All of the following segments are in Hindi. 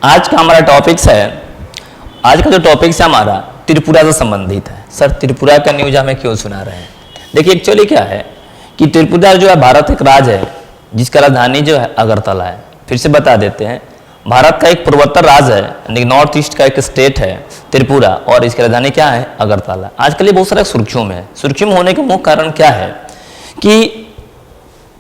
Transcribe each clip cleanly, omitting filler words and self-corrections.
आज का हमारा टॉपिक्स है, आज का जो टॉपिक्स है हमारा त्रिपुरा से संबंधित है। सर त्रिपुरा का न्यूज हमें क्यों सुना रहे हैं? देखिए एक्चुअली क्या है कि त्रिपुरा जो है भारत एक राज्य है जिसका राजधानी जो है अगरतला है। फिर से बता देते हैं, भारत का एक पूर्वोत्तर राज्य है यानी नॉर्थ ईस्ट का एक स्टेट है त्रिपुरा, और इसकी राजधानी क्या है? अगरतला। आजकल ये बहुत सारे सुर्खियों में है। सुर्खियों में होने का मुख्य कारण क्या है कि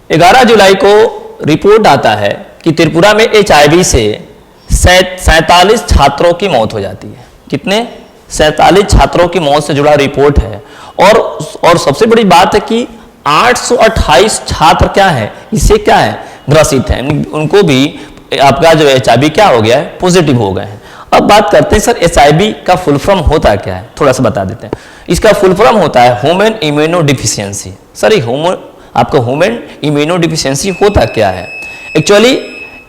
11 जुलाई को रिपोर्ट आता है कि त्रिपुरा में HIV से 47 छात्रों की मौत हो जाती है। कितने? 47 छात्रों की मौत से जुड़ा रिपोर्ट है। और सबसे बड़ी बात है कि 828 छात्र क्या है, इससे क्या है, ग्रसित हैं। उनको भी आपका जो HIV क्या हो गया है, पॉजिटिव हो गए हैं। अब बात करते हैं सर HIV का फुल फॉर्म होता क्या है, थोड़ा सा बता देते हैं। इसका फुल फॉर्म होता है ह्यूमन इम्यूनो डिफिशियंसी। सर आपका ह्यूमन इम्यूनो डिफिशियंसी होता क्या है? एक्चुअली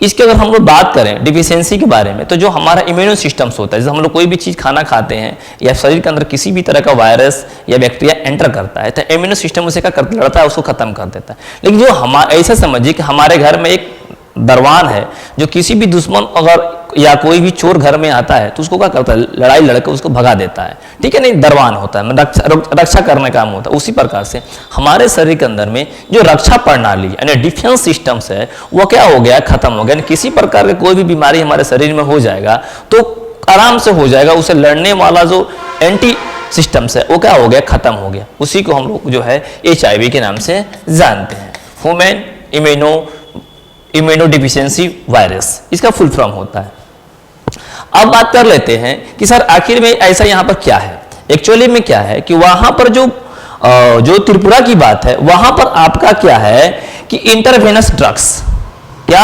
इसके अगर हम लोग बात करें डिफिशियंसी के बारे में, तो जो हमारा इम्यूनो सिस्टम्स होता है, जैसे हम लोग कोई भी चीज़ खाना खाते हैं या शरीर के अंदर किसी भी तरह का वायरस या बैक्टीरिया एंटर करता है तो इम्यूनो सिस्टम उसे क्या करता लड़ता है, उसको खत्म कर देता है। लेकिन जो हमारे ऐसा समझिए कि हमारे घर में एक दरवान है जो किसी भी दुश्मन अगर या कोई भी चोर घर में आता है तो उसको क्या करता है, लड़ाई लड़कर उसको भगा देता है। ठीक है, नहीं दरवान होता है, रक्षा करने का काम होता है। उसी प्रकार से हमारे शरीर के अंदर में जो रक्षा प्रणाली यानी डिफेंस सिस्टम्स है वो क्या हो गया, खत्म हो गया। किसी प्रकार की कोई भी बीमारी हमारे शरीर में हो जाएगा तो आराम से हो जाएगा, उसे लड़ने वाला जो एंटी सिस्टम्स है वो क्या हो गया, खत्म हो गया। उसी को हम लोग जो है HIV के नाम से जानते हैं, ह्यूमन इम्यूनो डिफिशियंसी वायरस, इसका फुल फॉर्म होता है। अब बात कर लेते हैं कि सर आखिर में ऐसा यहाँ पर क्या है। एक्चुअली में क्या है कि वहां पर जो त्रिपुरा की बात है वहां पर आपका क्या है कि इंटरवेनस ड्रग्स, क्या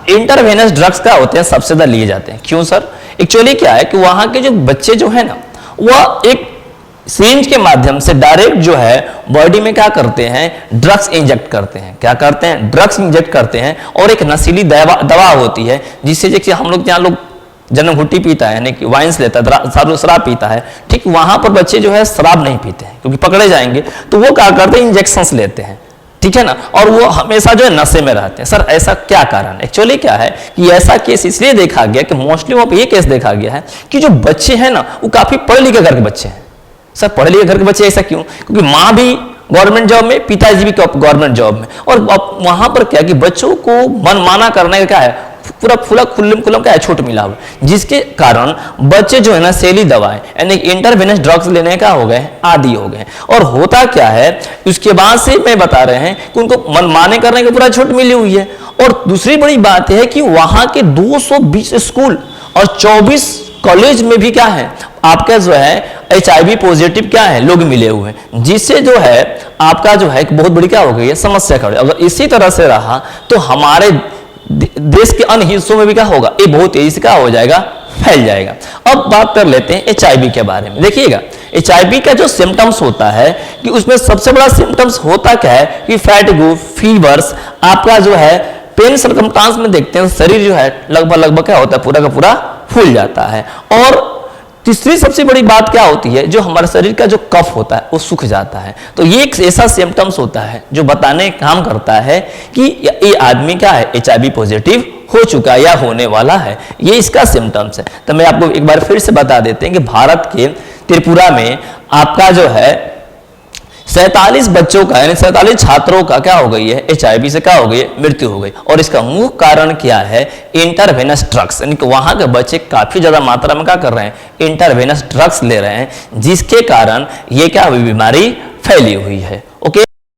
इंटरवेनस ड्रग्स क्या होते हैं, सबसे ज्यादा लिए जाते हैं। क्यों सर? एक्चुअली क्या है कि वहां के जो बच्चे जो है ना वह एक सिरिंज के माध्यम से डायरेक्ट जो है बॉडी में क्या करते हैं, ड्रग्स इंजेक्ट करते हैं। क्या करते हैं? ड्रग्स इंजेक्ट करते हैं। और एक नशीली दवा होती है जिससे जैसे हम लोग यहाँ लोग जन्म घुट्टी पीता है यानी कि वाइन्स लेता है, शराब पीता है, ठीक वहां पर बच्चे जो है शराब नहीं पीते हैं क्योंकि पकड़े जाएंगे, तो वो क्या करते हैं, इंजेक्शंस लेते हैं। ठीक है ना, और वो हमेशा जो है नशे में रहते हैं। सर ऐसा क्या कारण? एक्चुअली क्या है कि ऐसा केस इसलिए देखा गया कि मोस्टली वहां पर ये केस देखा गया है कि जो बच्चे हैं ना वो काफी पढ़े लिखे घर के बच्चे हैं। सर पढ़े लिखे घर के बच्चे ऐसा क्यों? क्योंकि माँ भी गवर्नमेंट जॉब में, पिताजी भी गवर्नमेंट जॉब में, और वहां पर क्या है कि बच्चों को मनमाना करने का क्या है, पूरा फुला खुल्लम क्या है, छूट मिला हुआ, जिसके कारण बच्चे जो है ना सेली दवाएं यानी इंटरवेनस ड्रग्स लेने का हो गए, आदि हो गए। और होता क्या है उसके बाद से मैं बता रहे हैं कि उनको मनमाने करने की पूरा छूट मिली हुई है। और दूसरी बड़ी बात है कि वहां के 220 स्कूल और 24 कॉलेज में भी क्या है आपका जो है HIV पॉजिटिव क्या है लोग मिले हुए हैं, जिससे जो है आपका जो है एक बहुत बड़ी क्या हो गई है समस्या खड़ी। अगर इसी तरह से रहा तो हमारे देश के अन्य हिस्सों में भी क्या होगा, ये बहुत तेजी से क्या हो जाएगा, फैल जाएगा। अब बात कर लेते हैं HIV के बारे में। देखिएगा HIV का जो सिम्टम्स होता है कि उसमें सबसे बड़ा सिम्टम्स होता क्या है कि फैटिग, फीवर्स, आपका जो है पेन सर्कमस्टांस में देखते हैं शरीर जो है लगभग क्या होता है, पूरा का पूरा फूल जाता है। और तीसरी सबसे बड़ी बात क्या होती है, जो हमारे शरीर का जो कफ होता है वो सूख जाता है। तो ये एक ऐसा सिम्टम्स होता है जो बताने का काम करता है कि ये आदमी क्या है, HIV पॉजिटिव हो चुका है या होने वाला है, ये इसका सिम्टम्स है। तो मैं आपको एक बार फिर से बता देते हैं कि भारत के त्रिपुरा में आपका जो है 47 बच्चों का यानी 47 छात्रों का क्या हो गई है, HIV से क्या हो गई है, मृत्यु हो गई। और इसका मुख्य कारण क्या है, इंटरवेनस ड्रग्स, यानी कि वहां के बच्चे काफी ज्यादा मात्रा में क्या कर रहे हैं, इंटरवेनस ड्रग्स ले रहे हैं, जिसके कारण ये क्या हुई, बीमारी फैली हुई है। ओके।